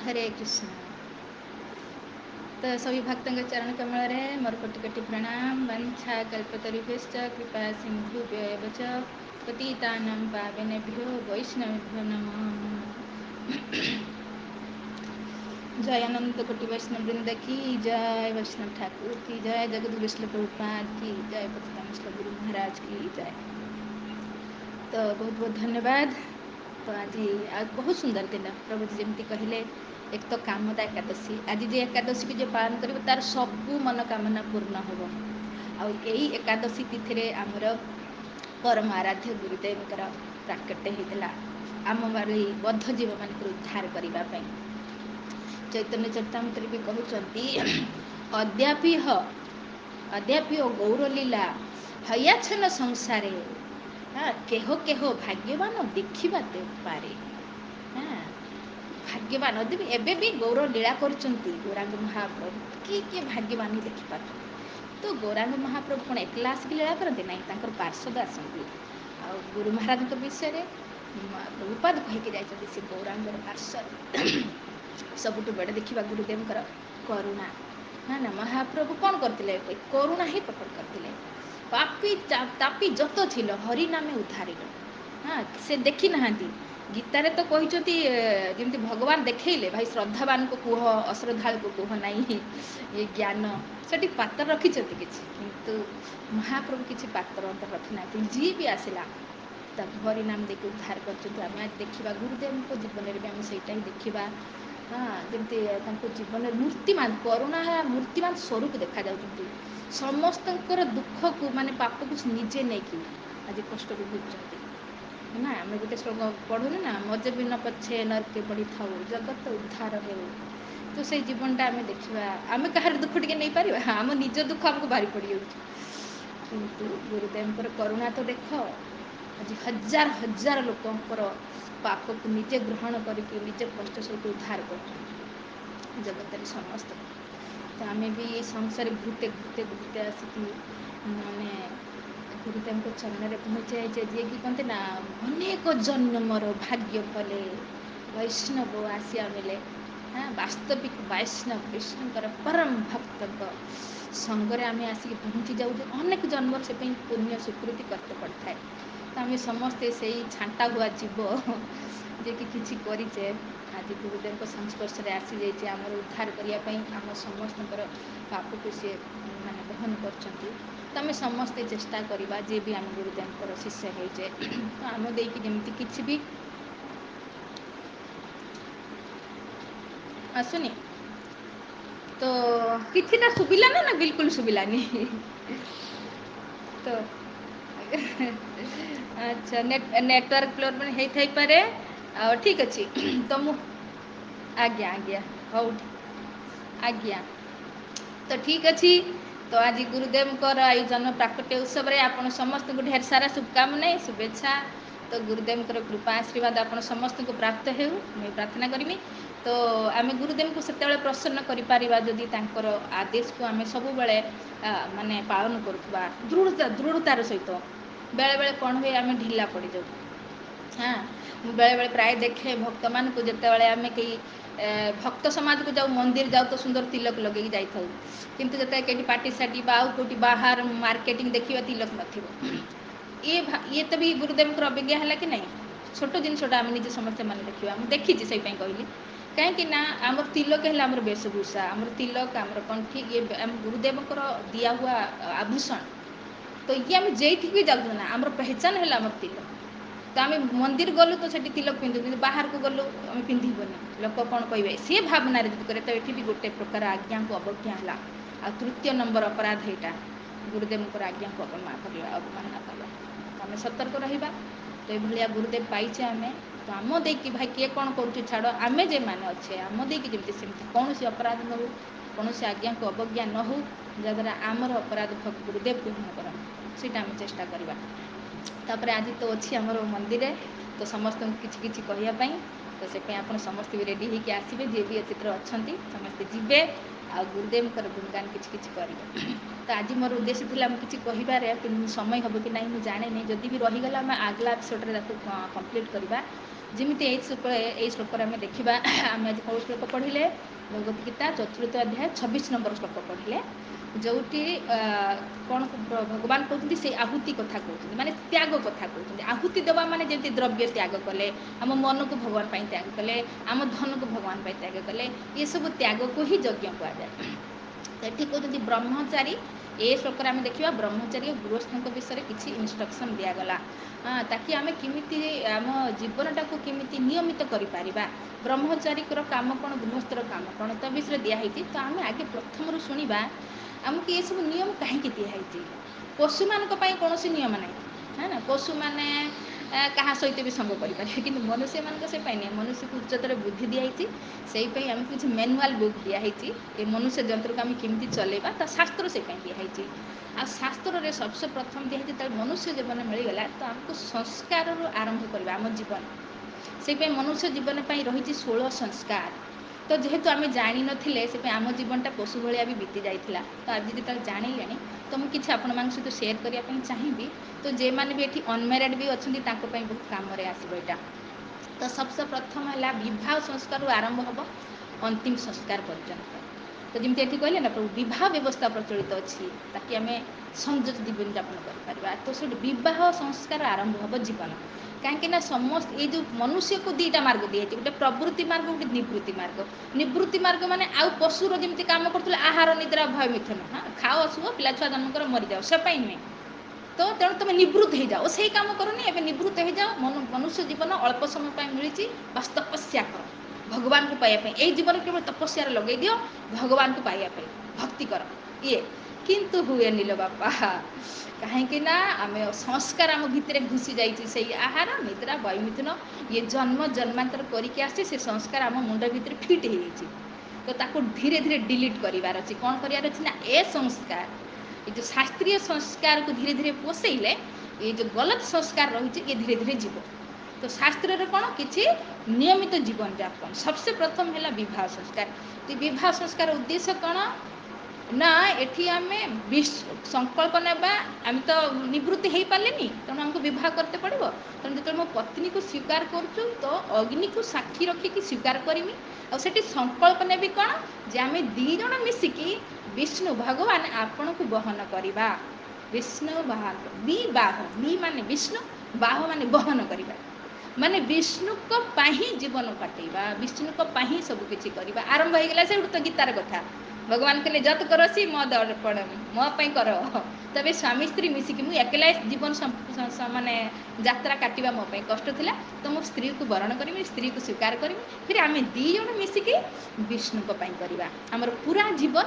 हरे कृष्ण। तो सभी भक्तों के चरण कमल रे मोर कोटि कोटि प्रणाम। वंशा कल्पतरुभ्यश्च कृपा सिंधुभ्यो एव च पतितानां पावनेभ्यो वैष्णवेभ्यो नमो नमः। जय अनंत कोटि वैष्णव वृंद की जय, वैष्णव ठाकुर की जय, जगत श्री प्रभुपाद की जय, पतितान श्री गुरु महाराज की जय। तो बहुत बहुत धन्यवाद। तो आज बहुत सुंदर दिन प्रभु जी जमी कहले एक तो कामदा एकादशी, आज जे एकादशी की जो पालन कर तार सबू मनोकामना पूर्ण हम। आई एकादशी तिथि आमर परम आराध्य गुरुदेवकर प्राकट्य होता आम बारी बद्ध जीव मान उद्धार करने। चैतन्य चरितामृत भी कहते अद्यापि गौरलीला हयाछन संसारे, हाँ केह केह भाग्यवान देखा पारे। हाँ भाग्यवान एबे भी गौर लीला करचंती गौरांग महाप्रभु किए किए भाग्यवान ही देखिपार। तो गौरांग महाप्रभु कौन एकला आसिक लीला करते ना, पार्षद आसती। आ गुरु महाराज विषय प्रभुपाद कहीकि जाइछन्ति से गौरांगर पार्षद सबुठ बड़े देखा गुरुदेवकर करुणा। हाँ ना महाप्रभु कौन करते करुणा ही प्रकट करते। पापी तापी जत थिल हरि नामे उद्धारिल। हाँ से देखी नहांती गीतारे तो कहते जमी भगवान देखले भाई श्रद्धावान को कुह अश्रद्धा को कुह नहीं ये ज्ञान से पात्र रखिंट किंतु महाप्रभु किसी पात्र अंतर रखी ना जी भी आसला हरि नाम देखिए उद्धार कर। आज देखा गुरुदेव को जीवन में आम से ही देखा। हाँ जमी जीवन मूर्तिमान करुणा मूर्तिमान स्वरूप देखा जाती समस्त दुख को माने पाप को निजे नहीं आज कष्ट को भुगुंट ना। आम गोटे श्लोक पढ़ुन ना मजे भी न पछे नरके पड़ी था जगत उद्धार हो। तो से जीवनटा आम देखा आम कहार दुख टे नहीं पार आम निज दुख आमको भारी पड़ जाऊँ किंतु गुरुदेव करुणा तो देख आज हजार हजार लोकंर पाप को निजे ग्रहण करके निजे कष्ट सब उद्धार कर जगत समस्त। तो आम भी ये संसार घुटे घुटे घुटे आसिक माने गुरुदेव चरण में पहुँचे जी कि कहते ना अनेक जन्मर भाग्य फले वैष्णव आसिया मिले। हाँ वास्तविक वैष्णव विष्णुकर परम भक्त संगरे आम आसिक पहुँची जाऊ अनेक जन्मर से पुण्य स्वीकृति करते पड़ता है। तो आम समस्ते से छांटा हुआ जीव जे कि किसी करीचे आज गुरुदेव संस्पर्श में आसी जाइए आम उद्धार करने आम समस्त पाप को सी माने बहन कर। तो आम समस्ते चेष्टा करवा जे भी आम गुरुदेव शिष्य होचे तो आम देकी जमी किसी भी आसुनी तो किछिटा सुबिला ना बिल्कुल सुबिलानी तो अच्छा नेटवर्क प्रोब्लेम होई पारे ठीक अच्छे तो मु आज्ञा आज्ञा हौ आज्ञा तो ठीक अच्छी। तो आज गुरुदेव जन्म प्राकट्य उत्सव में आपन समस्त को ढेर सारा शुभकामना शुभेच्छा। तो गुरुदेव कृपा आशीर्वाद आपन समस्त को प्राप्त हो मैं प्रार्थना करी। तो आम गुरुदेव को सेत प्रसन्न कर आदेश को आम सब बेले माने पालन करुवा दृढ़तार सहित बेले बेले कौन हुए आम ढिला पड़ जाऊ। हाँ बेले बेले प्राय देखे भक्त मान को जिते बड़े आम कई भक्त समाज को जाऊ मंदिर जाऊ तो सुंदर तिलक लगे जाई किंतु जब कहीं पार्टी साटी कौटी बाहर मार्केटिंग देखा तिलक न ये तो भी गुरुदेव अभिज्ञा है कि नहीं छोट जिनसा आम निजे समस्ते मान देखा मुझे देखी से कहली कहीं आम तिलक है आम वेशभूषा आम तिलक आम कंठी ये गुरुदेव दिया हुआ आभूषण। तो ये आम जेठी भी जाऊँ ना आम पहचान है आम तिलक। तो आम मंदिर गलु तो तिलक पिंधु कि बाहर को गलु आम पिंधबनी लोक कौन कहे सी भावना करे। तो ये भी गोटे प्रकार आज्ञा को अवज्ञा है आ तृतीय नंबर अपराध यहाँ गुरुदेव आज्ञा को अवमानना कला। तो आम सतर्क रहा। तो ये गुरुदेव पाइचे आम तो आम देकी भाई किए कौन कर छाड़ आम जे मैंने अच्छे आम देकी जमी सेमती कौन अपराध न हो कौन आज्ञा को अवज्ञा न हो जहाँद्वारा आमर अपराध गुरुदेव ग्रहण करते सीटा आम चेष्टा करवा। तापर आज तो अच्छी आमर मंदिर तो समस्त किसी किसी कहवाई तो से आप समस्त भी रेडी होकर आसवे जी भी चित्र अच्छा समस्ते जीवे आ गुरुदेव गुणगान किसी करेंगे। तो आज मोर उद्देश्य था किसी कहार कि समय हम कि ना मुझे जाने जदि भी रहीगला आम आगला एपिसोड कंप्लीट करवा। ଯେମିତି ଏଇ ଶ୍ଲୋକରେ ଆମେ ଦେଖିବା ଆମେ ଆଜି କେଉଁ ଶ୍ଲୋକ ପଢ଼ିଲେ ଭଗବତ ଗୀତା 4th ଅଧ୍ୟାୟ 26 ନମ୍ବର ଶ୍ଲୋକ ପଢ଼ିଲେ ଯେଉଁଠି କ'ଣ ଭଗବାନ କହୁଛନ୍ତି ସେଇ ଆହୁତି କଥା କହୁଛନ୍ତି ମାନେ ତ୍ୟାଗ କଥା କହୁଛନ୍ତି। ଆହୁତି ଦେବା ମାନେ ଯେମିତି ଦ୍ରବ୍ୟ ତ୍ୟାଗ କଲେ ଆମ ମନକୁ ଭଗବାନ ପାଇଁ ତ୍ୟାଗ କଲେ ଆମ ଧନକୁ ଭଗବାନ ପାଇଁ ତ୍ୟାଗ କଲେ ଏସବୁ ତ୍ୟାଗକୁ ହିଁ ଯଜ୍ଞ କୁହାଯାଏ। ସେଠି କହୁଛନ୍ତି ବ୍ରହ୍ମଚାରୀ ଏ ଶ୍ଲୋକରେ ଆମେ ଦେଖିବା ବ୍ରହ୍ମଚାରୀ ଓ ଗୃହସ୍ଥଙ୍କ ବିଷୟରେ କିଛି ଇନଷ୍ଟ୍ରକ୍ସନ୍ ଦିଆଗଲା ତାକି ଆମେ କେମିତି ଆମ ଜୀବନଟାକୁ କେମିତି ନିୟମିତ କରିପାରିବା। ବ୍ରହ୍ମଚାରୀଙ୍କର କାମ କ'ଣ ଗୃହସ୍ଥର କାମ କ'ଣ ତା ବିଷୟରେ ଦିଆହେଇଛି। ତ ଆମେ ଆଗେ ପ୍ରଥମରୁ ଶୁଣିବା ଆମକୁ ଏସବୁ ନିୟମ କାହିଁକି ଦିଆହେଇଛି। ପଶୁମାନଙ୍କ ପାଇଁ କୌଣସି ନିୟମ ନାହିଁ ହଁ ନା ପଶୁମାନେ କାହା ସହିତ ବି ସଙ୍ଗ କରିପାରିବେ କିନ୍ତୁ ମନୁଷ୍ୟମାନଙ୍କ ସେ ପାଇଁ ନାହିଁ। ମନୁଷ୍ୟକୁ ଉଚ୍ଚତର ବୁଦ୍ଧି ଦିଆହେଇଛି ସେଇପାଇଁ ଆମକୁ କିଛି ମ୍ୟାନୁଆଲ୍ ବୁକ୍ ଦିଆହେଇଛି ଏ ମନୁଷ୍ୟ ଯନ୍ତ୍ରକୁ ଆମେ କେମିତି ଚଲେଇବା ତା ଶାସ୍ତ୍ର ସେ ପାଇଁ ଦିଆହେଇଛି। ଆଉ ଶାସ୍ତ୍ରରେ ସବସେ ପ୍ରଥମ ଦିଆହେଇଛି ଯେତେବେଳେ ମନୁଷ୍ୟ ଜୀବନ ମିଳିଗଲା ତ ଆମକୁ ସଂସ୍କାରରୁ ଆରମ୍ଭ କରିବା ଆମ ଜୀବନ। ସେଇପାଇଁ ମନୁଷ୍ୟ ଜୀବନ ପାଇଁ ରହିଛି 16 ସଂସ୍କାର। ତ ଯେହେତୁ ଆମେ ଜାଣିନଥିଲେ ସେପାଇଁ ଆମ ଜୀବନଟା ପଶୁ ଭଳିଆ ବି ବିତି ଯାଇଥିଲା। ତ ଆଜି ଯେତେବେଳେ ଜାଣିଲେଣି ତ ମୁଁ କିଛି ଆପଣମାନଙ୍କ ସହିତ ସେୟାର କରିବା ପାଇଁ ଚାହିଁବି। ତ ଯେଉଁମାନେ ବି ଏଠି ଅନମ୍ୟାରେଡ଼ ବି ଅଛନ୍ତି ତାଙ୍କ ପାଇଁ ବହୁତ କାମରେ ଆସିବ ଏଇଟା। ତ ସବସେ ପ୍ରଥମ ହେଲା ବିବାହ ସଂସ୍କାରରୁ ଆରମ୍ଭ ହେବ ଅନ୍ତିମ ସଂସ୍କାର ପର୍ଯ୍ୟନ୍ତ। ତ ଯେମିତି ଏଠି କହିଲେ ନା ପ୍ରଭୁ ବିବାହ ବ୍ୟବସ୍ଥା ପ୍ରଚଳିତ ଅଛି ତାକି ଆମେ ସଂଯତ ଜୀବନଯାପନ କରିପାରିବା। ତ ସେଠି ବିବାହ ସଂସ୍କାର ଆରମ୍ଭ ହେବ ଜୀବନ। କାହିଁକି ନା ସମସ୍ତେ ଏଇ ଯେଉଁ ମନୁଷ୍ୟକୁ ଦୁଇଟା ମାର୍ଗ ଦିଆଯାଇଛି ଗୋଟେ ପ୍ରବୃତ୍ତି ମାର୍ଗ ଗୋଟେ ନିବୃତ୍ତି ମାର୍ଗ। ନିବୃତ୍ତି ମାର୍ଗ ମାନେ ଆଉ ପଶୁର ଯେମିତି କାମ କରୁଥିଲେ ଆହାର ନିଦ୍ରା ଭୟ ମିଥୁନ ଖାଅ ଶୁଅ ପିଲା ଛୁଆ ଜନ୍ମ କର ମରିଯାଅ ସେ ପାଇଁ ନୁହେଁ। ତ ତେଣୁ ତୁମେ ନିବୃତ୍ତ ହେଇଯାଅ ସେଇ କାମ କରନି ଏବେ ନିବୃତ୍ତ ହେଇଯାଅ। ମନୁଷ୍ୟ ଜୀବନ ଅଳ୍ପ ସମୟ ପାଇଁ ମିଳିଛି ବାସ୍ ତପସ୍ୟା କର ଭଗବାନଙ୍କୁ ପାଇବା ପାଇଁ। ଏଇ ଜୀବନ କେବଳ ତପସ୍ୟାରେ ଲଗେଇ ଦିଅ ଭଗବାନଙ୍କୁ ପାଇବା ପାଇଁ ଭକ୍ତି କର ଇଏ କିନ୍ତୁ ହୁଏନି ଲୋ ବାପା। କାହିଁକି ନା ଆମେ ସଂସ୍କାର ଆମ ଭିତରେ ଘୁଷି ଯାଇଛି ସେଇ ଆହାର ନିଦ୍ରା ବୈମିଥୁନ ଇଏ ଜନ୍ମ ଜନ୍ମାନ୍ତର କରିକି ଆସିଛି ସେ ସଂସ୍କାର ଆମ ମୁଣ୍ଡ ଭିତରେ ଫିଟ୍ ହେଇଯାଇଛି। ତ ତାକୁ ଧୀରେ ଧୀରେ ଡିଲିଟ୍ କରିବାର ଅଛି। କ'ଣ କରିବାର ଅଛି ନା ଏ ସଂସ୍କାର ଏ ଯେଉଁ ଶାସ୍ତ୍ରୀୟ ସଂସ୍କାରକୁ ଧୀରେ ଧୀରେ ପୋଷେଇଲେ ଏ ଯେଉଁ ଗଲତ ସଂସ୍କାର ରହିଛି ଏ ଧୀରେ ଧୀରେ ଯିବ। ତ ଶାସ୍ତ୍ରରେ କ'ଣ କିଛି ନିୟମିତ ଜୀବନଯାପନ ସବସେ ପ୍ରଥମ ହେଲା ବିବାହ ସଂସ୍କାର। ତ ବିବାହ ସଂସ୍କାର ଉଦ୍ଦେଶ୍ୟ କ'ଣ ନା ଏଠି ଆମେ ସଂକଳ୍ପ ନେବା ଆମେ ତ ନିବୃତ୍ତି ହେଇପାରିଲେନି ତେଣୁ ଆମକୁ ବିବାହ କରତେ ପଡ଼ିବ। ତେଣୁ ଯେତେବେଳେ ମୋ ପତ୍ନୀକୁ ସ୍ୱୀକାର କରୁଛୁ ତ ଅଗ୍ନିକୁ ସାକ୍ଷୀ ରଖିକି ସ୍ୱୀକାର କରିମି। ଆଉ ସେଠି ସଂକଳ୍ପ ନେବି କ'ଣ ଯେ ଆମେ 2 ଜଣ ମିଶିକି ବିଷ୍ଣୁ ଭଗବାନ ଆପଣଙ୍କୁ ବହନ କରିବା। ବିଷ୍ଣୁ ବିବାହ ବି ମାନେ ବିଷ୍ଣୁ ବାହ ମାନେ ବହନ କରିବା ମାନେ ବିଷ୍ଣୁଙ୍କ ପାଇଁ ହିଁ ଜୀବନ କାଟେଇବା ବିଷ୍ଣୁଙ୍କ ପାଇଁ ହିଁ ସବୁ କିଛି କରିବା। ଆରମ୍ଭ ହେଇଗଲା ସେଇଠୁ ତ ଗୀତାର କଥା ଭଗବାନ କହିଲେ ଯତ କରସି ମୋ ଦର୍ପଣ ମୋ ପାଇଁ କର। ତେବେ ସ୍ୱାମୀ ସ୍ତ୍ରୀ ମିଶିକି ମୁଁ ଏକଲା ଜୀବନ ମାନେ ଯାତ୍ରା କାଟିବା ମୋ ପାଇଁ କଷ୍ଟ ଥିଲା ତ ମୋ ସ୍ତ୍ରୀକୁ ବରଣ କରିବି ସ୍ତ୍ରୀକୁ ସ୍ୱୀକାର କରିବି ଫିର ଆମେ 2 ଜଣ ମିଶିକି ବିଷ୍ଣୁଙ୍କ ପାଇଁ କରିବା। ଆମର ପୁରା ଜୀବନ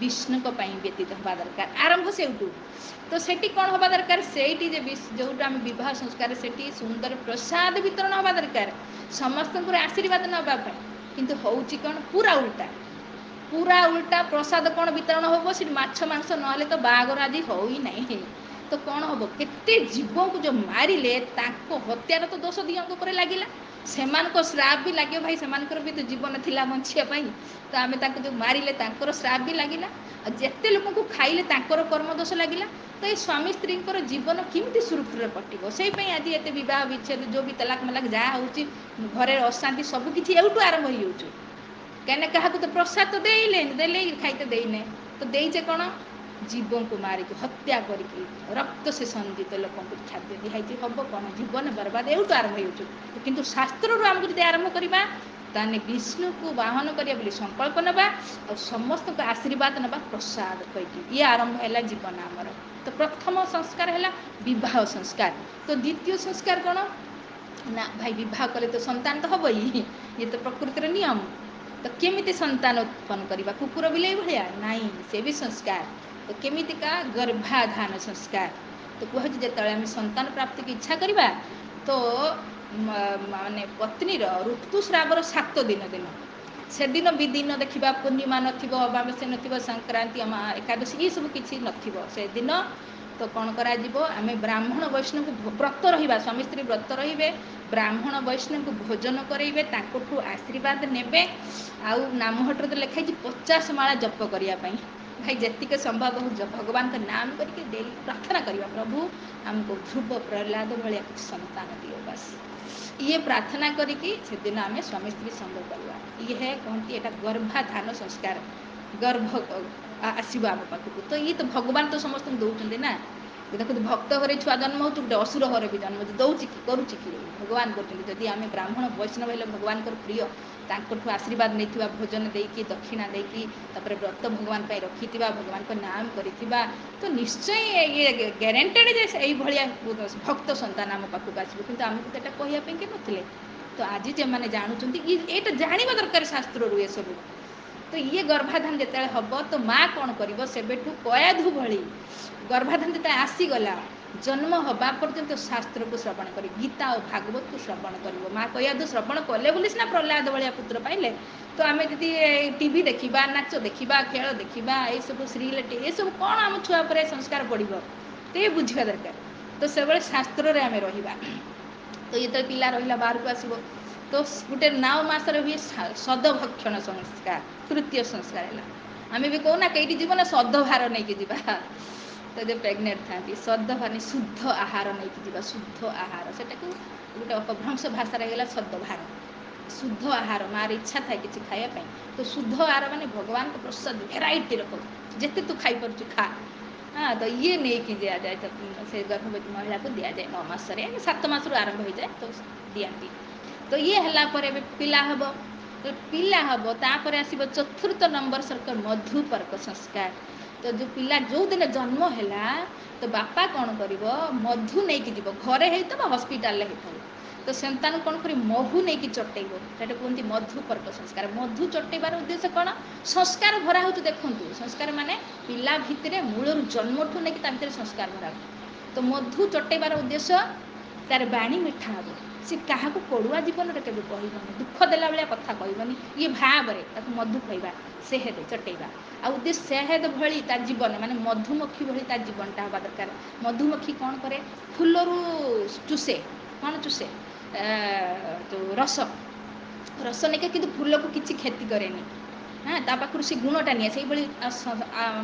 ବିଷ୍ଣୁଙ୍କ ପାଇଁ ବ୍ୟତୀତ ହେବା ଦରକାର। ଆରମ୍ଭ ସେଇଠୁ। ତ ସେଠି କ'ଣ ହେବା ଦରକାର ସେଇଠି ଯେ ଯେଉଁଟା ଆମେ ବିବାହ ସଂସ୍କାର ସେଠି ସୁନ୍ଦର ପ୍ରସାଦ ବିତରଣ ହେବା ଦରକାର ସମସ୍ତଙ୍କର ଆଶୀର୍ବାଦ ନେବା ପାଇଁ। କିନ୍ତୁ ହେଉଛି କ'ଣ ପୁରା ଉଲ୍ଟା। ପୁରା ଉଲ୍ଟା ପ୍ରସାଦ କ'ଣ ବିତରଣ ହେବ ସେଠି ମାଛ ମାଂସ ନହେଲେ ତ ବାହାଘର ଆଜି ହଉ ହିଁ ନାହିଁ। ତ କ'ଣ ହେବ କେତେ ଜୀବଙ୍କୁ ଯେଉଁ ମାରିଲେ ତାଙ୍କ ହତ୍ୟାର ତ ଦୋଷ ଦିଅଙ୍କ ଉପରେ ଲାଗିଲା। ସେମାନଙ୍କ ଶ୍ରାପ ବି ଲାଗିବ ଭାଇ ସେମାନଙ୍କର ବି ତ ଜୀବନ ଥିଲା ବଞ୍ଚିବା ପାଇଁ। ତ ଆମେ ତାଙ୍କୁ ଯେଉଁ ମାରିଲେ ତାଙ୍କର ଶ୍ରାପ ବି ଲାଗିଲା ଆଉ ଯେତେ ଲୋକଙ୍କୁ ଖାଇଲେ ତାଙ୍କର କର୍ମ ଦୋଷ ଲାଗିଲା। ତ ଏଇ ସ୍ୱାମୀ ସ୍ତ୍ରୀଙ୍କର ଜୀବନ କେମିତି ସୁରୁଖୁରୁରେ କଟିବ ସେଇପାଇଁ ଆଜି ଏତେ ବିବାହ ବିଚ୍ଛେଦ ଯେଉଁ ବି ତଲାକ ମଲାକ ଯାହା ହେଉଛି ଘରେ ଅଶାନ୍ତି ସବୁକିଛି ଏଇଠୁ ଆରମ୍ଭ ହେଇଯାଉଛି। କାହିଁକିନା କାହାକୁ ତ ପ୍ରସାଦ ତ ଦେଲେ ଖାଇତେ ଦେଇନେ ତ ଦେଇଛେ କ'ଣ ଜୀବଙ୍କୁ ମାରିକି ହତ୍ୟା କରିକି ରକ୍ତ ସେ ସଞ୍ଜିତ ଲୋକଙ୍କୁ ଖାଦ୍ୟ ଦିଆହେଇଛି ହେବ କ'ଣ ଜୀବନ ବର୍ବାଦ ଏଇଠୁ ଆରମ୍ଭ ହେଉଛି। କିନ୍ତୁ ଶାସ୍ତ୍ରରୁ ଆମକୁ ଯଦି ଆରମ୍ଭ କରିବା ତାହେଲେ ବିଷ୍ଣୁକୁ ବାହନ କରିବା ବୋଲି ସଂକଳ୍ପ ନେବା ଆଉ ସମସ୍ତଙ୍କୁ ଆଶୀର୍ବାଦ ନେବା ପ୍ରସାଦ କହିକି ଇଏ ଆରମ୍ଭ ହେଲା ଜୀବନ ଆମର। ତ ପ୍ରଥମ ସଂସ୍କାର ହେଲା ବିବାହ ସଂସ୍କାର। ତ ଦ୍ୱିତୀୟ ସଂସ୍କାର କ'ଣ ନା ଭାଇ ବିବାହ କଲେ ତ ସନ୍ତାନ ତ ହେବ ଇଏ ତ ପ୍ରକୃତିର ନିୟମ। ତ କେମିତି ସନ୍ତାନ ଉତ୍ପନ୍ନ କରିବା କୁକୁର ବିଲେଇ ଭଳିଆ ନାହିଁ ସେ ବି ସଂସ୍କାର। ତ କେମିତିକା ଗର୍ଭାଧାନ ସଂସ୍କାର। ତ କୁହାଯାଇଛି ଯେତେବେଳେ ଆମେ ସନ୍ତାନ ପ୍ରାପ୍ତିକୁ ଇଚ୍ଛା କରିବା ତ ମାନେ ପତ୍ନୀର ଋତୁସ୍ରାବର 7 ଦିନ ସେଦିନ ବି ଦିନ ଦେଖିବା ପୂର୍ଣ୍ଣିମା ନଥିବ ଅମାବାସ୍ୟା ନଥିବ ସଂକ୍ରାନ୍ତି ଏକାଦଶୀ ଏସବୁ କିଛି ନଥିବ ସେଦିନ। ତ କ'ଣ କରାଯିବ ଆମେ ବ୍ରାହ୍ମଣ ବୈଷ୍ଣବଙ୍କୁ ବ୍ରତ ରହିବା ସ୍ୱାମୀ ସ୍ତ୍ରୀ ବ୍ରତ ରହିବେ ବ୍ରାହ୍ମଣ ବୈଷ୍ଣବଙ୍କୁ ଭୋଜନ କରାଇବେ ତାଙ୍କଠୁ ଆଶୀର୍ବାଦ ନେବେ। ଆଉ ନାମହଟ୍ଟରେ ଲେଖା ହେଇଛି 50 ମାଳା ଜପ କରିବା ପାଇଁ। भाई ଯେତିକି ସମ୍ଭବ ଭଗବାନଙ୍କ ନାମ କରିକି ଡେଲି ପ୍ରାର୍ଥନା କରିବା, ପ୍ରଭୁ ଆମକୁ ଧ୍ରୁବ ପ୍ରହ୍ଲାଦ ଭଳିଆ କିଛି ସନ୍ତାନ ଦିଅ ବାସ୍। ଇଏ ପ୍ରାର୍ଥନା କରିକି ସେଦିନ ଆମେ ସ୍ୱାମୀ ସ୍ତ୍ରୀ ସଙ୍ଗ କରିବା। ଇଏ କହନ୍ତି ଏଇଟା ଗର୍ଭାଧାନ ସଂସ୍କାର, ଗର୍ଭ ଆସିବ ଆମ ପାଖକୁ। ତ ଇଏ ତ ଭଗବାନ ତ ସମସ୍ତଙ୍କୁ ଦେଉଛନ୍ତି ନା। ଦେଖନ୍ତୁ ଭକ୍ତ ଘରେ ଛୁଆ ଜନ୍ମ ହେଉଛି, ଗୋଟେ ଅସୁର ଘରେ ବି ଜନ୍ମ ହେଉଛି, ଦେଉଛି କି କରୁଛି କି? ଭଗବାନ କରୁଛନ୍ତି। ଯଦି ଆମେ ବ୍ରାହ୍ମଣ ବୈଷ୍ଣବ ହେଲେ ଭଗବାନଙ୍କର ପ୍ରିୟ, ତାଙ୍କଠୁ ଆଶୀର୍ବାଦ ନେଇଥିବା, ଭୋଜନ ଦେଇକି ଦକ୍ଷିଣା ଦେଇକି, ତାପରେ ବ୍ରତ ଭଗବାନ ପାଇଁ ରଖିଥିବା, ଭଗବାନଙ୍କ ନାମ କରିଥିବା, ତ ନିଶ୍ଚୟ ଇଏ ଗ୍ୟାରେଣ୍ଟେଡ଼ ଯେ ଏଇଭଳିଆ ଭକ୍ତ ସନ୍ତାନ ଆମ ପାଖକୁ ଆସିବ। କିନ୍ତୁ ଆମକୁ ତ ଏଇଟା କହିବା ପାଇଁ କି ନଥିଲେ। ତ ଆଜି ଯେଉଁମାନେ ଜାଣୁଛନ୍ତି, ଏଇଟା ଜାଣିବା ଦରକାର ଶାସ୍ତ୍ରରୁ ଏସବୁ। ତ ଇଏ ଗର୍ଭାଧାନ ଯେତେବେଳେ ହେବ, ତ ମା କ'ଣ କରିବ, ସେବେଠୁ କୟାଧୁ ଭଳି ଗର୍ଭାଧାନ ଯେତେବେଳେ ଆସିଗଲା, ଜନ୍ମ ହେବା ପର୍ଯ୍ୟନ୍ତ ଶାସ୍ତ୍ରକୁ ଶ୍ରବଣ କରି, ଗୀତା ଓ ଭାଗବତକୁ ଶ୍ରବଣ କରିବ। ମା କୟାଧୁ ଶ୍ରବଣ କଲେ ବୋଲି ସିନା ପ୍ରହ୍ଲାଦ ଭଳିଆ ପୁତ୍ର ପାଇଲେ। ତ ଆମେ ଯଦି ଟିଭି ଦେଖିବା, ନାଚ ଦେଖିବା, ଖେଳ ଦେଖିବା, ଏଇସବୁ ସିରିଏଲ୍, ଏସବୁ କ'ଣ ଆମ ଛୁଆ ଉପରେ ସଂସ୍କାର ପଡ଼ିବ, ଟିକେ ବୁଝିବା ଦରକାର। ତ ସେଭଳି ଶାସ୍ତ୍ରରେ ଆମେ ରହିବା। ତ ଯେତେବେଳେ ପିଲା ରହିଲା ବାହାରକୁ ଆସିବ, ତ ଗୋଟେ 9 ମାସରେ ହୁଏ ସଦଭକ୍ଷଣ ସଂସ୍କାର, ତୃତୀୟ ସଂସ୍କାର ହେଲା। ଆମେ ବି କହୁନା କେଇଠି ଯିବ ନା ସଦଭାର ନେଇକି ଯିବା। ତ ଯେ ପ୍ରେଗନେଣ୍ଟ ଥାନ୍ତି, ସଦଭାର ଶୁଦ୍ଧ ଆହାର ନେଇକି ଯିବା, ଶୁଦ୍ଧ ଆହାର। ସେଟାକୁ ଗୋଟେ ଅପଭ୍ରଂଶ ଭାଷାରେ ହେଇଗଲା ସଦଭାର। ଶୁଦ୍ଧ ଆହାର, ମାଆର ଇଚ୍ଛା ଥାଏ କିଛି ଖାଇବା ପାଇଁ, ତ ଶୁଦ୍ଧ ଆହାର ମାନେ ଭଗବାନଙ୍କ ପ୍ରସାଦ ଭେରାଇଟିର ଯେତେ ତୁ ଖାଇପାରୁଛୁ ଖା। ହଁ, ତ ଇଏ ନେଇକି ଦିଆଯାଏ, ସେ ଗର୍ଭବତୀ ମହିଳାକୁ ଦିଆଯାଏ 9 ମାସରେ, 7 ମାସରୁ ଆରମ୍ଭ ହୋଇଯାଏ, ତ ଦିଅନ୍ତି। ତ ଇଏ ହେଲା ପରେ ଏବେ ପିଲା ହେବ। ପିଲା ହେବ, ତାପରେ ଆସିବ 4ର୍ଥ ନମ୍ବର ସର୍କ ମଧୁପର୍କ ସଂସ୍କାର। ତ ଯେଉଁ ପିଲା ଯେଉଁଦିନ ଜନ୍ମ ହେଲା, ତ ବାପା କ'ଣ କରିବ, ମଧୁ ନେଇକି ଯିବ। ଘରେ ହେଇଥିବ, ହସ୍ପିଟାଲରେ ହେଇଥିବ, ତ ସନ୍ତାନ କ'ଣ କରିବ, ମହୁ ନେଇକି ଚଟେଇବ। ସେଟା କୁହନ୍ତି ମଧୁପର୍କ ସଂସ୍କାର। ମଧୁ ଚଟେଇବାର ଉଦ୍ଦେଶ୍ୟ କ'ଣ, ସଂସ୍କାର ଭରା ହେଉଛି। ଦେଖନ୍ତୁ, ସଂସ୍କାର ମାନେ ପିଲା ଭିତରେ ମୂଳରୁ ଜନ୍ମଠୁ ନେଇକି ତା ଭିତରେ ସଂସ୍କାର ଭରା ହେଉଛି। ତ ମଧୁ ଚଟେଇବାର ଉଦ୍ଦେଶ୍ୟ, ତାର ବାଣୀ ମିଠା ହେବ। ସେ କାହାକୁ ପଡ଼ୁଆ ଜୀବନରେ କେବେ କହିବନି, ଦୁଃଖ ଦେଲା ଭଳିଆ କଥା କହିବନି। ଇଏ ଭାବରେ ତାକୁ ମଧୁ କହିବା, ସେହେଦ ଚଟେଇବା। ଆଉ ଉଦ୍ଦେଶ୍ୟ ସେହେଦ ଭଳି ତା ଜୀବନ, ମାନେ ମଧୁମକ୍ଷୀ ଭଳି ତା ଜୀବନଟା ହେବା ଦରକାର। ମଧୁମକ୍ଷୀ କ'ଣ କରେ, ଫୁଲରୁ ଚୁଷେ। କ'ଣ ଚୁଷେ, ଯେଉଁ ରସ ନେଇକି, କିନ୍ତୁ ଫୁଲକୁ କିଛି କ୍ଷତି କରେନି। ହଁ, ତା ପାଖରୁ ସେ ଗୁଣଟା ନିଏ। ସେଇଭଳି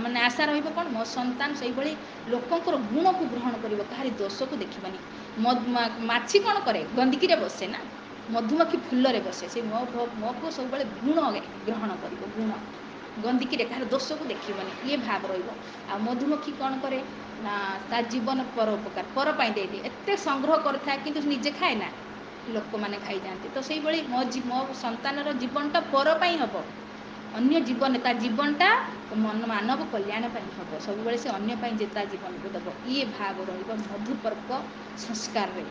ମାନେ ଆଶା ରହିବ କ'ଣ, ମୋ ସନ୍ତାନ ସେଇଭଳି ଲୋକଙ୍କର ଗୁଣକୁ ଗ୍ରହଣ କରିବ, କାହାରି ଦୋଷକୁ ଦେଖିବନି। ମାଛି କ'ଣ କରେ, ଗନ୍ଧିକିରେ ବସେ ନା, ମଧୁମକ୍ଷୀ ଫୁଲରେ ବସେ। ସେ ମୋ ପୁଅ ସବୁବେଳେ ଗୁଣ ଗ୍ରହଣ କରିବ, ଗୁଣ ଗନ୍ଧିକିରେ କାହାର ଦୋଷକୁ ଦେଖିବନି, ଇଏ ଭାବ ରହିବ। ଆଉ ମଧୁମକ୍ଷୀ କ'ଣ କରେ ନା, ତା ଜୀବନ ପର ଉପକାର, ପର ପାଇଁ ଦେଇଦିଏ। ଏତେ ସଂଗ୍ରହ କରିଥାଏ, କିନ୍ତୁ ନିଜେ ଖାଏ ନା, ଲୋକମାନେ ଖାଇଯାଆନ୍ତି। ତ ସେଇଭଳି ମୋ ସନ୍ତାନର ଜୀବନଟା ପର ପାଇଁ ହେବ, ଅନ୍ୟ ଜୀବନ, ତା ଜୀବନଟା ମାନବ କଲ୍ୟାଣ ପାଇଁ ହେବ। ସବୁବେଳେ ସେ ଅନ୍ୟ ପାଇଁ ଯେ ତା ଜୀବନକୁ ଦେବ, ଇଏ ଭାବ ରହିବ ମଧୁପର୍କ ସଂସ୍କାରରେ।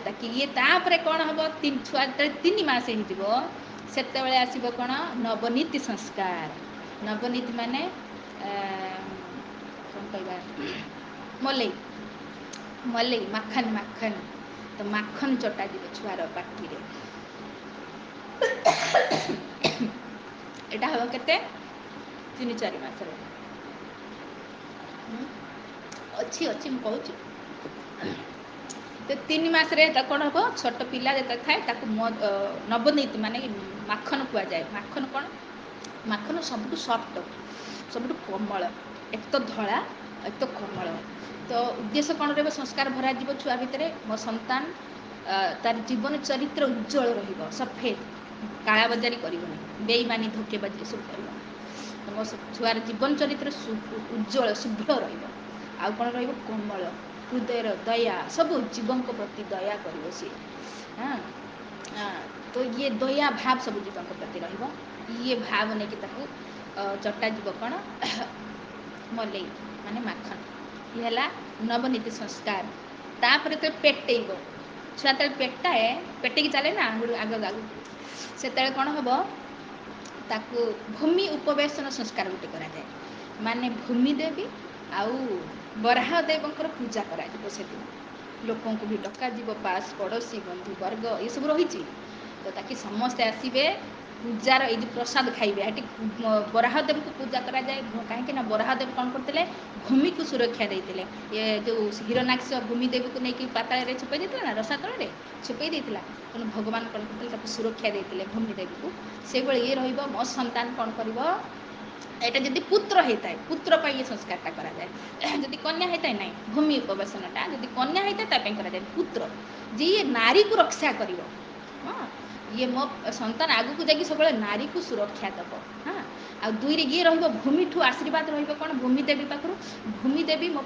ତାକି ଇଏ ତାପରେ କ'ଣ ହେବ, ଛୁଆ ଯେତେବେଳେ 3 ମାସ ହେଇଯିବ, ସେତେବେଳେ ଆସିବ କ'ଣ, ନବନୀତି ସଂସ୍କାର। ନବନୀତି ମାନେ କ'ଣ କହିବା, ମଲେଇ ମାଖନ। ତ ମାଖନ ଚଟା ଯିବ ଛୁଆର ପାଟିରେ। ଏଇଟା ହେବ କେତେ, 3-4 ମାସରେ। ଅଛି ମୁଁ କହୁଛି। ତ 3 ମାସରେ କ'ଣ ହେବ, ଛୋଟ ପିଲା ଯେତେବେଳେ ଥାଏ, ତାକୁ ନବନୀତି ମାନେ ମାଖନ କୁହାଯାଏ। ମାଖନ କ'ଣ, ମାଖନ ସବୁଠୁ ସଫ୍ଟ, ସବୁଠୁ କୋମଳ, ଏକ ତ ଧଳା, ଏକ ତ କୋମଳ। ତ ଉଦ୍ଦେଶ୍ୟ କ'ଣ ରହିବ, ସଂସ୍କାର ଭରାଯିବ ଛୁଆ ଭିତରେ। ମୋ ସନ୍ତାନ ତାର ଜୀବନ ଚରିତ୍ର ଉଜ୍ଜ୍ୱଳ ରହିବ, ସଫେଦ, କାଳାବଜାରୀ କରିବନି, ବେଇମାନି ଧୋକେବାଜି ଏସବୁ କରିବନି। ତ ମୋ ଛୁଆର ଜୀବନ ଚରିତ୍ର ଉଜ୍ଜ୍ୱଳ ଶୁଭ୍ର ରହିବ। ଆଉ କ'ଣ ରହିବ, କୋମଳ, ହୃଦୟର ଦୟା, ସବୁ ଜୀବଙ୍କ ପ୍ରତି ଦୟା କରିବ ସିଏ। ତ ଇଏ ଦୟା ଭାବ ସବୁ ଜୀବଙ୍କ ପ୍ରତି ରହିବ। ଇଏ ଭାବ ନେଇକି ତାକୁ ଚଟା ଯିବ କ'ଣ, ମଲେଇ ମାନେ ମାଖନ। ଇଏ ହେଲା ନବନୀତି ସଂସ୍କାର। ତାପରେ ତ ପେଟେଇବ। ଛୁଆ ଯେତେବେଳେ ପେଟେଇକି ଚାଲେ ନା ଆଗକୁ, ସେତେବେଳେ କ'ଣ ହେବ, ତାକୁ ଭୂମି ଉପବେଶନ ସଂସ୍କାର ଗୋଟେ କରାଯାଏ। ମାନେ ଭୂମି ଦେବୀ ଆଉ ବରାହ ଦେବଙ୍କର ପୂଜା କରାଯିବ ସେଦିନ। ଲୋକଙ୍କୁ ବି ଡକାଯିବ, ପାସ୍ ପଡ଼ୋଶୀ ବନ୍ଧୁବର୍ଗ ଏସବୁ ରହିଛି। ତ ତାକି ସମସ୍ତେ ଆସିବେ, ପୂଜାର ଏଇ ଯେଉଁ ପ୍ରସାଦ ଖାଇବେ। ଏଠି ବରାହଦେବଙ୍କୁ ପୂଜା କରାଯାଏ। କାହିଁକି ନା ବରାହଦେବ କ'ଣ କରୁଥିଲେ, ଭୂମିକୁ ସୁରକ୍ଷା ଦେଇଥିଲେ। ଯେଉଁ ହିରଣ୍ୟାକ୍ଷ ଭୂମିଦେବୀକୁ ନେଇକି ପାତାଳରେ ଛପେଇ ଦେଇଥିଲା ନା, ରସାତଳରେ ଛପେଇ ଦେଇଥିଲା। ତେଣୁ ଭଗବାନ କ'ଣ କରୁଥିଲେ, ତାକୁ ସୁରକ୍ଷା ଦେଇଥିଲେ ଭୂମିଦେବୀକୁ। ସେଇଭଳି ଇଏ ରହିବ। ମୋ ସନ୍ତାନ କ'ଣ କରିବ, এটা যদি পুତ୍ର ହେଇଥାଏ ପୁତ୍ର ପାଇଁ ଏ ସଂସ୍କାରଟା କରାଯାଏ। ଯଦି କନ୍ୟା ହେଇଥାଏ ନାହିଁ ଭୂମି ଉପବେଶନଟା ଯଦି କନ୍ୟା ହେଇଥାଏ ତା ପାଇଁ କରାଯାଏ। ପୁତ୍ର ଯିଏ ନାରୀକୁ ରକ୍ଷା କରିବ, ହଁ ଇଏ ମୋ ସନ୍ତାନ ଆଗକୁ ଯାଇକି ସବୁବେଳେ ନାରୀକୁ ସୁରକ୍ଷା ଦେବ। ହଁ ଆଉ ଦୁଇରେ ଇଏ ରହିବ ଭୂମିଠୁ ଆଶୀର୍ବାଦ ରହିବ କ'ଣ ଭୂମି ଦେବୀ ପାଖରୁ। ଭୂମି ଦେବୀ ମୋ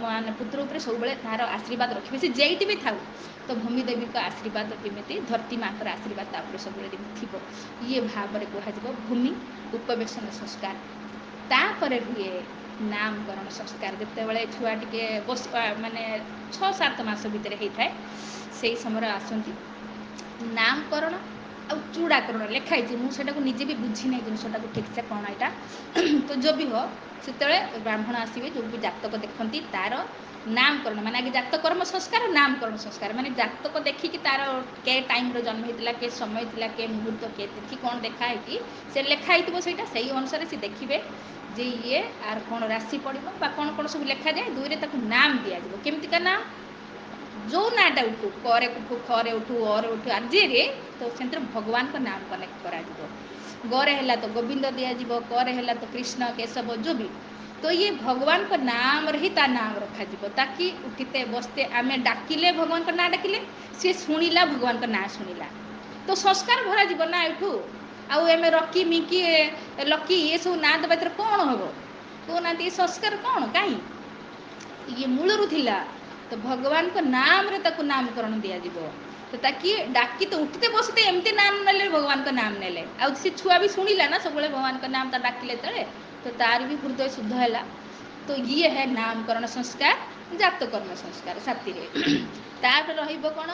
ମାନେ ପୁତ୍ର ଉପରେ ସବୁବେଳେ ତାହାର ଆଶୀର୍ବାଦ ରଖିବେ, ସେ ଯେଇଠି ବି ଥାଉ। ତ ଭୂମି ଦେବୀଙ୍କ ଆଶୀର୍ବାଦ ଯେମିତି ଧରତୀ ମାଙ୍କର ଆଶୀର୍ବାଦ ତା ଉପରେ ସବୁବେଳେ ଯେମିତି ଥିବ, ଇଏ ଭାବରେ କୁହାଯିବ ଭୂମି ଉପବେଶନ ସଂସ୍କାର। ତାପରେ ହୁଏ ନାମକରଣ ସଂସ୍କାର। ଯେତେବେଳେ ଛୁଆ ଟିକେ ମାନେ 6-7 ମାସ ଭିତରେ ହେଇଥାଏ, ସେଇ ସମୟରେ ଆସନ୍ତି ନାମକରଣ ଆଉ ଚୂଡ଼ାକରଣ ଲେଖା ହେଇଛି। ମୁଁ ସେଟାକୁ ନିଜେ ବି ବୁଝିନାହିଁ ଜିନିଷଟାକୁ ଠିକ୍ସେ କ'ଣ ଏଇଟା। ତ ଯେଉଁ ବି ହୁଅ ସେତେବେଳେ ବ୍ରାହ୍ମଣ ଆସିବେ, ଯେଉଁ ବି ଜାତକ ଦେଖନ୍ତି ତାର ନାମକରଣ ମାନେ ଆଗେ ଜାତକର୍ମ ସଂସ୍କାର ନାମକରଣ ସଂସ୍କାର ମାନେ ଜାତକ ଦେଖିକି ତାର କେ ଟାଇମ୍ର ଜନ୍ମ ହେଇଥିଲା, କେ ସମୟ ଥିଲା, କେ ମୁହୂର୍ତ୍ତ, କେ ତିଥି କ'ଣ ଲେଖା ହେଇକି ସେ ଲେଖା ହେଇଥିବ ସେଇଟା ସେଇ ଅନୁସାରେ ସେ ଦେଖିବେ ଯେ ଇଏ ଆର କ'ଣ ରାଶି ପଡ଼ିବ ବା କ'ଣ କ'ଣ ସବୁ ଲେଖାଯାଏ। ଦୁଇରେ ତାକୁ ନାମ ଦିଆଯିବ। କେମିତିକା ନାମ? ଯେଉଁ ନାଁଟା ଉଠୁ କରେ ଉଠୁ ଖରେ ଉଠୁ ଅରେ ଉଠୁ ଆଜିରେ ତ ସେଥିରେ ଭଗବାନଙ୍କ ନାମ କନେକ୍ଟ କରାଯିବ। ଗରେ ହେଲା ତ ଗୋବିନ୍ଦ ଦିଆଯିବ, କରେ ହେଲା ତ କୃଷ୍ଣ କେଶବ ଯେଉଁ ବି। ତ ଇଏ ଭଗବାନଙ୍କ ନାମରେ ହିଁ ତା ନାମ ରଖାଯିବ, ତାକି ଉଠିତେ ବସତେ ଆମେ ଡାକିଲେ ଭଗବାନଙ୍କ ନାଁ ଡାକିଲେ ସିଏ ଶୁଣିଲା ଭଗବାନଙ୍କ ନାଁ ଶୁଣିଲା। ତ ସଂସ୍କାର ଭରାଯିବ ନା ଏଠୁ। ଆଉ ଆମେ ରକି ମିକି ଲକି ଏସବୁ ନାଁ ଦେବା ଭିତରେ କ'ଣ ହେବ କହୁନାହାନ୍ତି? ଏ ସଂସ୍କାର କ'ଣ କାହିଁ ଇଏ ମୂଳରୁ ଥିଲା। ତ ଭଗବାନଙ୍କ ନାମରେ ତାକୁ ନାମକରଣ ଦିଆଯିବ। ତ ତାକି ଡାକି ତ ଉଠିତେ ବସିତେ ଏମିତି ନାମ ନେଲେ ଭଗବାନଙ୍କ ନାମ ନେଲେ। ଆଉ ସେ ଛୁଆ ବି ଶୁଣିଲା ନା ସବୁବେଳେ ଭଗବାନଙ୍କ ନାମ ତା ଡାକିଲେ ଯେତେବେଳେ, ତ ତାର ବି ହୃଦୟ ଶୁଦ୍ଧ ହେଲା। ତ ଇଏ ହେ ନାମକରଣ ସଂସ୍କାର ଜାତକର୍ମ ସଂସ୍କାର ସାଥିରେ। ତାପରେ ରହିବ କ'ଣ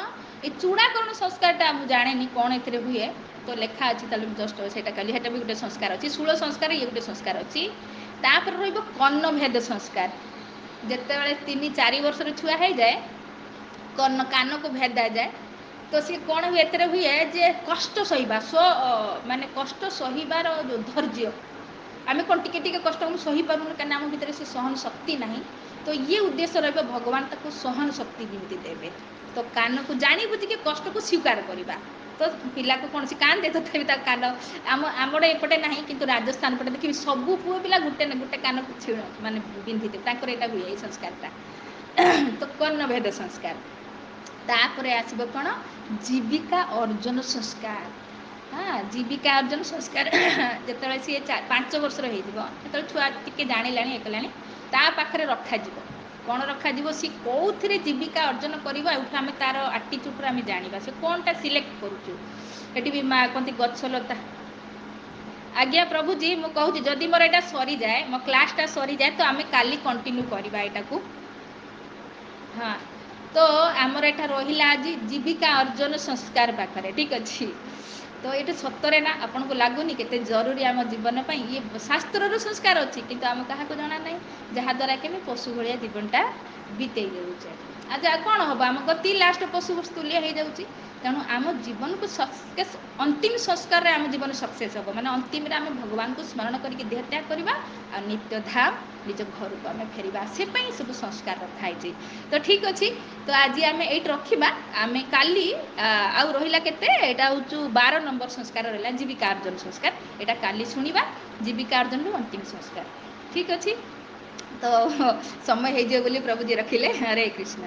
ଏ ଚୂଡ଼ାକରଣ ସଂସ୍କାରଟା ମୁଁ ଜାଣେନି କ'ଣ ଏଥିରେ ହୁଏ। ତ ଲେଖା ଅଛି ତାହେଲେ ମୁଁ ଜଷ୍ଟ ସେଇଟା କାଲି ସେଇଟା ବି ଗୋଟେ ସଂସ୍କାର ଅଛି। ଷୋଳ ସଂସ୍କାର ଇଏ ଗୋଟେ ସଂସ୍କାର ଅଛି। ତାପରେ ରହିବ କର୍ଣ୍ଣଭେଦ ସଂସ୍କାର। ଯେତେବେଳେ 3-4 ବର୍ଷର ଛୁଆ ହେଇଯାଏ କାନକୁ ଭେଦାଯାଏ। ତ ସିଏ କ'ଣ ହୁଏ ଏଥିରେ ହୁଏ ଯେ କଷ୍ଟ ସହିବା ମାନେ କଷ୍ଟ ସହିବାର ଯେଉଁ ଧୈର୍ଯ୍ୟ, ଆମେ କ'ଣ ଟିକେ ଟିକେ କଷ୍ଟ ଆମେ ସହିପାରୁନୁ କାହିଁକିନା ଆମ ଭିତରେ ସେ ସହନ ଶକ୍ତି ନାହିଁ। ତ ଇଏ ଉଦ୍ଦେଶ୍ୟ ରହିବ ଭଗବାନ ତାକୁ ସହନ ଶକ୍ତି ଯେମିତି ଦେବେ। ତ କାନକୁ ଜାଣି ବୁଝିକି କଷ୍ଟକୁ ସ୍ୱୀକାର କରିବା। ତ ପିଲାକୁ କୌଣସି କାନ୍ଦେ ତଥାପି ତା କାନ ଆମର ଏପଟେ ନାହିଁ, କିନ୍ତୁ ରାଜସ୍ଥାନ ପଟେ ଦେଖିବି ସବୁ ପୁଅ ପିଲା ଗୋଟେ କାନକୁ ମାନେ ପିନ୍ଧିଥିବେ, ତାଙ୍କର ଏଇଟା ହୁଏ ଏଇ ସଂସ୍କାରଟା। ତ କର୍ଣ୍ଣଭେଦ ସଂସ୍କାର। ତାପରେ ଆସିବ କ'ଣ ଜୀବିକା ଅର୍ଜନ ସଂସ୍କାର। ହଁ ଜୀବିକା ଅର୍ଜନ ସଂସ୍କାର। ଯେତେବେଳେ ସିଏ 5 ବର୍ଷର ହେଇଯିବ, ଯେତେବେଳେ ଛୁଆ ଟିକେ ଜାଣିଲାଣି ଇଏ କଲାଣି, ତା ପାଖରେ ରଖାଯିବ। କ'ଣ ରଖାଯିବ? ସିଏ କେଉଁଥିରେ ଜୀବିକା ଅର୍ଜନ କରିବ, ଏଇଠୁ ଆମେ ତାର ଆଟିଚ୍ୟୁଡ଼୍ରୁ ଆମେ ଜାଣିବା ସେ କ'ଣଟା ସିଲେକ୍ଟ କରୁଛୁ। ଏଠି ବି ମା' କହନ୍ତି ଗଛଲତା। ଆଜ୍ଞା ପ୍ରଭୁଜୀ ମୁଁ କହୁଛି ଯଦି ମୋର ଏଇଟା ସରିଯାଏ, ମୋ କ୍ଲାସ୍ଟା ସରିଯାଏ, ତ ଆମେ କାଲି କଣ୍ଟିନ୍ୟୁ କରିବା ଏଇଟାକୁ। ହଁ ତ ଆମର ଏଇଟା ରହିଲା ଆଜି ଜୀବିକା ଅର୍ଜନ ସଂସ୍କାର ପାଖରେ, ଠିକ୍ ଅଛି। ତ ଏଇଟା ସତରେ ନା ଆପଣଙ୍କୁ ଲାଗୁନି କେତେ ଜରୁରୀ ଆମ ଜୀବନ ପାଇଁ? ଇଏ ଶାସ୍ତ୍ରର ସଂସ୍କାର ଅଛି, କିନ୍ତୁ ଆମେ କାହାକୁ ଜଣା ନାହିଁ, ଯାହାଦ୍ୱାରା କି ଆମେ ପଶୁ ଭଳିଆ ଜୀବନଟା ବିତେଇ ଦେଉଛେ। ଆଚ୍ଛା କ'ଣ ହେବ? ଆମ ଗତି ଲାଷ୍ଟ ପଶୁ ତୁଲ୍ୟ ହେଇଯାଉଛି। ତେଣୁ ଆମ ଜୀବନକୁ ଅନ୍ତିମ ସଂସ୍କାରରେ ଆମ ଜୀବନ ସକ୍ସେସ୍ ହେବ। ମାନେ ଅନ୍ତିମରେ ଆମେ ଭଗବାନଙ୍କୁ ସ୍ମରଣ କରିକି ଦେହ ତ୍ୟାଗ କରିବା ଆଉ ନିତ୍ୟଧାମ ନିଜ ଘରକୁ ଆମେ ଫେରିବା। ସେ ପାଇଁ ସବୁ ସଂସ୍କାର ରଖା ହେଇଛି। ତ ଠିକ୍ ଅଛି, ତ ଆଜି ଆମେ ଏଇଠି ରଖିବା। ଆମେ କାଲି ଆଉ ରହିଲା କେତେ, ଏଇଟା ହେଉଛି 12 ନମ୍ବର ସଂସ୍କାର ରହିଲା ଜୀବିକା ଅର୍ଜନ ସଂସ୍କାର। ଏଇଟା କାଲି ଶୁଣିବା, ଜୀବିକା ଅର୍ଜନରୁ ଅନ୍ତିମ ସଂସ୍କାର। ଠିକ୍ ଅଛି, ତ ସମୟ ହେଇଯିବ ବୋଲି ପ୍ରଭୁଜୀ ରଖିଲେ। ହରେ କୃଷ୍ଣ।